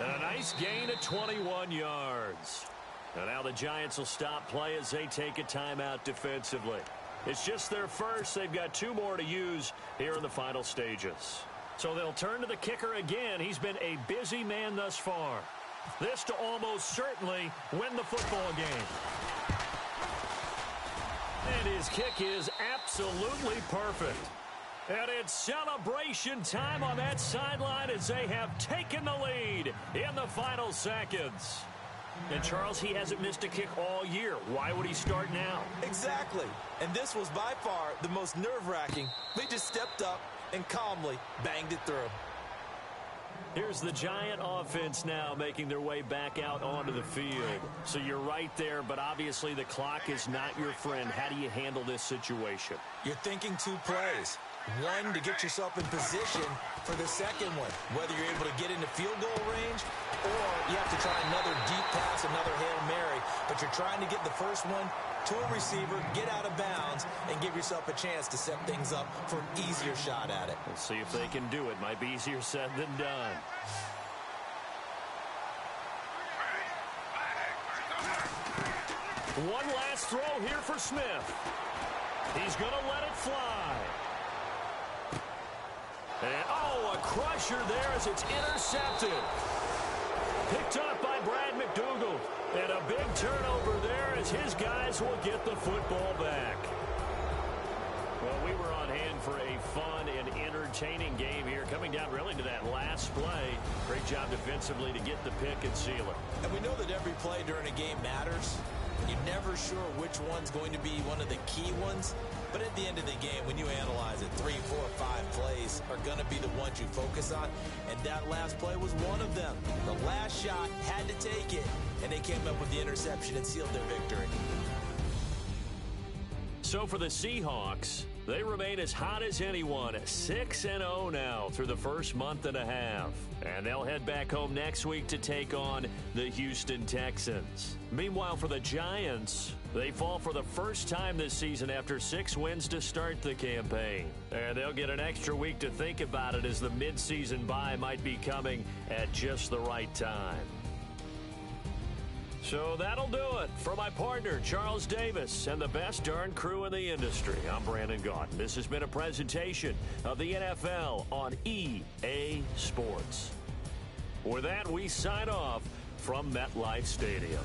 And a nice gain of 21 yards. And now the Giants will stop play as they take a timeout defensively. It's just their first. They've got 2 more to use here in the final stages. So they'll turn to the kicker again. He's been a busy man thus far. This to almost certainly win the football game. And his kick is absolutely perfect. And it's celebration time on that sideline as they have taken the lead in the final seconds. And, Charles, he hasn't missed a kick all year. Why would he start now? Exactly. And this was by far the most nerve-wracking. They just stepped up and calmly banged it through. Here's the Giant offense now making their way back out onto the field. So you're right there, but obviously the clock is not your friend. How do you handle this situation? You're thinking 2 plays. One, to get yourself in position for the second one, whether you're able to get into field goal range or you have to try another deep pass, another Hail Mary, but you're trying to get the first one to a receiver, get out of bounds, and give yourself a chance to set things up for an easier shot at it. Let's see if they can do it. Might be easier said than done. One last throw here for Smith. He's going to let it fly. And, oh, a crusher there as it's intercepted. Picked up by Brad McDougal. And a big turnover there as his guys will get the football back. Well, we were on hand for a fun and entertaining game here, coming down really to that last play. Great job defensively to get the pick and seal it. And we know that every play during a game matters. You're never sure which one's going to be one of the key ones. But at the end of the game, when you analyze it, 3, 4, 5 plays are going to be the ones you focus on. And that last play was one of them. The last shot had to take it, and they came up with the interception and sealed their victory. So for the Seahawks, they remain as hot as anyone, 6-0 now through the first month and a half. And they'll head back home next week to take on the Houston Texans. Meanwhile, for the Giants, they fall for the first time this season after 6 wins to start the campaign. And they'll get an extra week to think about it as the midseason bye might be coming at just the right time. So that'll do it. For my partner, Charles Davis, and the best darn crew in the industry, I'm Brandon Gaudin. This has been a presentation of the NFL on EA Sports. With that, we sign off from MetLife Stadium.